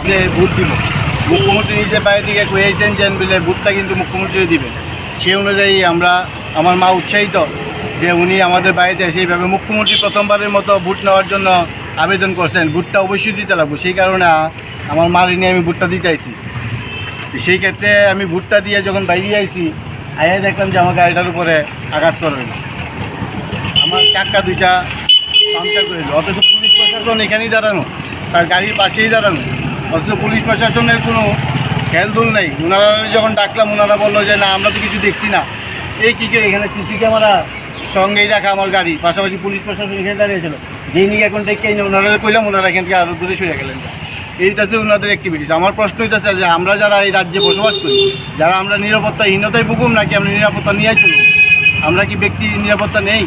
যে ভোট দিব, মুখ্যমন্ত্রী নিজে বাইরে থেকে কয়েছেন যে বলে ভোটটা কিন্তু মুখ্যমন্ত্রী দিবেন। সেই অনুযায়ী আমার মা উৎসাহিত যে উনি আমাদের বাড়িতে সেইভাবে মুখ্যমন্ত্রী প্রথমবারের মতো ভোট নেওয়ার জন্য আবেদন করছেন। ভোটটা অবশ্যই দিতে লাগবো, সেই কারণে আমার মার নিয়ে আমি ভোটটা দিতে আইছি। সেই ক্ষেত্রে আমি ভোটটা দিয়ে যখন বাইরে আইছি, আইয়া দেখলাম যে আমার গাড়িটার উপরে আঘাত করবে, আমার চাক্কা দুইটা পাংচার করে দিল। অথচ পুলিশ প্রশাসন এখানেই দাঁড়ানো, তার গাড়ির পাশেই দাঁড়ানো, অথচ পুলিশ প্রশাসনের কোনো খেয়ালদুল নেই। ওনারা যখন ডাকলাম ওনারা বললো যে না আমরা তো কিছু দেখছি না। এই কী করে এখানে সিসি ক্যামেরা সঙ্গেই রাখা আমার গাড়ি, পাশাপাশি পুলিশ প্রশাসন এখানে দাঁড়িয়েছিল। যেই নিয়ে এখন দেখে ওনারা কইলাম, ওনারা এখান থেকে আরও দূরে সরে গেলেন। এইটা হচ্ছে ওনাদের অ্যাক্টিভিটিস। আমার প্রশ্ন হইতেছে যে আমরা যারা এই রাজ্যে বসবাস করি, যারা আমরা নিরাপত্তাহীনতায় ভুগুম নাকি আমরা নিরাপত্তা নিয়ে চলব? আমরা কি ব্যক্তি নিরাপত্তা নেই?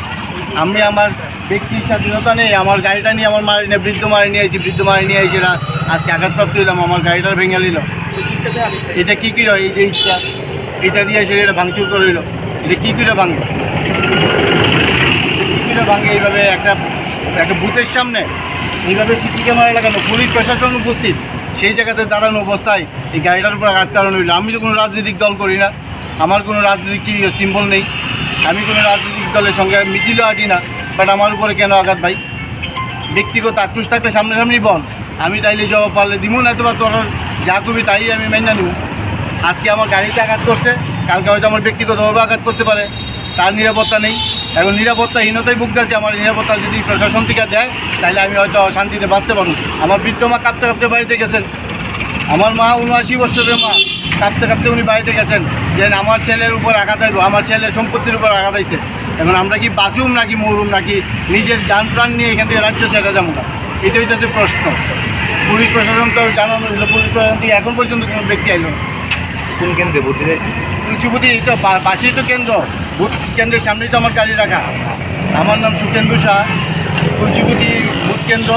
আমি আমার ব্যক্তির স্বাধীনতা নেই? আমার গাড়িটা নিয়ে আমার মারি নিয়ে বৃদ্ধ মারি নিয়ে আইছি, বৃদ্ধ মারি নিয়ে আইছি, এরা আজকে আঘাতপ্রাপ্ত হইলাম, আমার গাড়িটার ভেঙে নিল। এটা কী কী হয়? এই যে ইচ্ছা এটা দিয়ে এসে এটা ভাঙচুর করে দিল, এটা কী করে ভাঙবে? কী করে ভাঙে এইভাবে একটা বুথের সামনে এইভাবে সিসি ক্যামেরা লাগানো, পুলিশ প্রশাসন উপস্থিত, সেই জায়গাতে দাঁড়ানো অবস্থায় এই গাড়িটার উপর আঘাত কারণ হইল। আমি তো কোনো রাজনৈতিক দল করি না, আমার কোনো রাজনৈতিক সিম্বল নেই, আমি কোনো রাজনৈতিক দলের সঙ্গে মিছিলও হাঁটি না, বাট আমার উপরে কেন আঘাত ভাই? ব্যক্তিগত আক্রোশ থাকলে সামনাসামনি বল, আমি তাইলে জবাব পারলে দিব, না তো বা তোর যা করবি তাই আমি মেনে নিব। আজকে আমার গাড়িতে আঘাত করছে, কালকে হয়তো আমার ব্যক্তিগতভাবে আঘাত করতে পারে, তার নিরাপত্তা নেই। এখন নিরাপত্তাহীনতায় ভুগতেছি। আমার নিরাপত্তা যদি প্রশাসন থেকে দেয় তাহলে আমি হয়তো শান্তিতে বাঁচতে পারবো। আমার বৃদ্ধ মা কাঁপতে কাঁপতে বাড়িতে গেছেন, আমার মা ৭৯ বছরের মা কাঁপতে কাঁপতে উনি বাড়িতে গেছেন যে আমার ছেলের উপর আঘাত আইব, আমার ছেলের সম্পত্তির উপর আঘাত আইছে। এখন আমরা কি বাঁচুম নাকি মরুম, নাকি নিজের যান প্রাণ নিয়ে এখান থেকে রাজ্য ছেড়ে যাবো না? এটাই তো প্রশ্ন। পুলিশ প্রশাসন তো জানানো হলো, পুলিশ প্রশাসন থেকে এখন পর্যন্ত কোনো ব্যক্তি আইল না। কোন কেন্দ্রে ভোট দিতে? কুঞ্চিপুতি, এই তো পাশেই তো কেন্দ্র, ভোট কেন্দ্রের সামনেই তো আমার গাড়ি রাখা। আমার নাম সুকেন্দু শাহ, কুঞ্চিপুতি ভোট কেন্দ্র।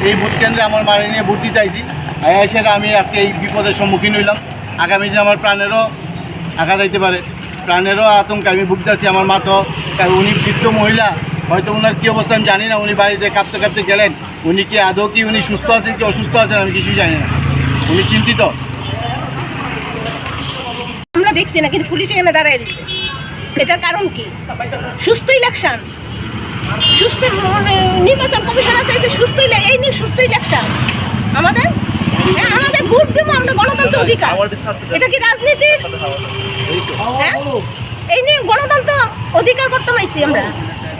এই ভোট কেন্দ্রে আমার মারি নিয়ে ভোট দিতে আইছি। এসে আমি আজকে এই বিপদের সম্মুখীন হইলাম। আগামী দিনে আমার প্রাণেরও আঘাত আইতে পারে, প্রাণেরও আতঙ্কে আমি ভুগতে আছি। আমার মা তো উনি বৃদ্ধ মহিলা, হয়তো ওনার কী অবস্থা আমি জানি না। উনি বাড়িতে কাঁপতে কাঁপতে গেলেন, উনি কি আদৌ কি উনি সুস্থ আছেন কি অসুস্থ আছেন আমি কিছুই জানি না। উনি চিন্তিত। আমরা দেখছি না, কিন্তু পুলিশ এখানে দাঁড়ায় রয়েছে। এটার কারণ কি? সুস্থ ইলেকশন, সুস্থ নির্বাচন কমিশনার চাইছে সুস্থ, এই নিয়ে সুস্থ ইলেকশন আমাদের ভোট দেবো আমরা, গণতন্ত্র অধিকার। এটা কি রাজনীতির? হ্যাঁ, এই নিয়ে গণতন্ত্র অধিকার করতে পারছি আমরা।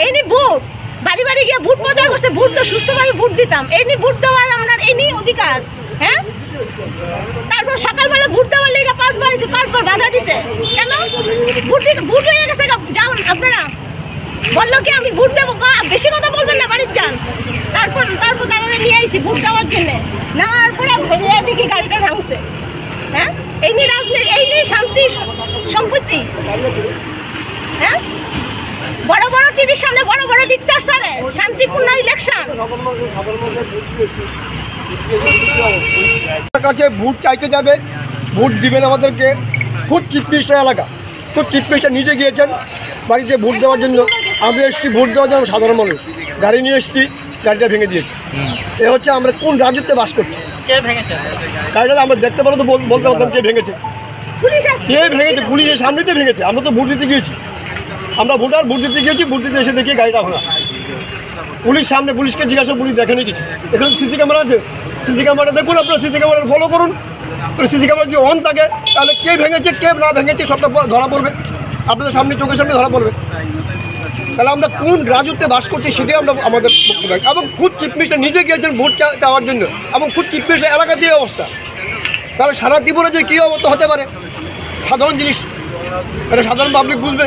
এই নিয়ে ভোট বাড়ি বাড়ি গিয়ে ভোট প্রচার করছে, ভোট তো সুস্থভাবে ভোট দিতাম। এই নিয়ে ভোট দেওয়ার আমরা এই নিয়ে অধিকার। হ্যাঁ, তারপর সকালবেলা ভোট দেওয়ার লেগে 5 বার এসে 5 বার বাধা দিছে। কেন? ভোট হয়ে গেছে, যান আপনারা। বললো কি আমি ভোট দেবো, বেশি কথা বলবেন না, বাড়ির যান। তারপর তারা নিয়ে আইসি ভোট দেওয়ার জন্যে, নেওয়ার পরে ভেঙে দেখি গাড়িটা ভাঙছে। হ্যাঁ, এই নিয়ে রাজনীতি, এই নিয়ে শান্তি সম্পত্তি। হ্যাঁ, বড় বড় টিভির সামনে বড় বড় লিকচার সারে শান্তিপূর্ণ ইলেকশন। কাছে ভোট চাইতে যাবে, ভোট দিবেন আমাদেরকে। খুব চিফ মিনিস্টার এলাকা, খুব চিফ মিনিস্টার নিজে গিয়েছেন বাড়িতে ভোট দেওয়ার জন্য। আমরা এসেছি ভোট দেওয়ার জন্য, সাধারণ মানুষ গাড়ি নিয়ে এসেছি, গাড়িটা ভেঙে দিয়েছে। এ হচ্ছে আমরা কোন রাজ্যতে বাস করছি? গাড়িটা আমরা দেখতে পারো তো বলতে পারতাম কে ভেঙেছে, কে ভেঙেছে। পুলিশের সামনেতে ভেঙেছে। আমরা তো ভোট দিতে গিয়েছি, আমরা ভোটার, ভোট দিতে গিয়েছি, ভোট দিতে এসে দেখি গাড়িটা ভাঙা। পুলিশ সামনে, পুলিশকে জিজ্ঞাসা, পুলিশ দেখেনি কিছু। এখানে সিসি ক্যামেরা আছে, সিসি ক্যামেরাটা দেখুন, আপনারা সিসি ক্যামেরা ফলো করুন। তো সিসি ক্যামেরা যদি অন থাকে তাহলে কে ভেঙেছে কে না ভেঙেছে সবটা ধরা পড়বে, আপনাদের সামনে, চোখের সামনে ধরা পড়বে। তাহলে আমরা কোন রাজত্বে বাস করছি সেটাই আমরা আমাদের বক্তব্য। এবং খুদ চিফ মিনিস্টার নিজে গিয়েছেন ভোট চাওয়ার জন্য, এবং খুদ চিফ মিনিস্টার এলাকা দিয়ে অবস্থা। তাহলে সারা ত্রিপুরা যে কী অবস্থা হতে পারে সাধারণ জিনিস, এটা সাধারণ পাবলিক বুঝবে।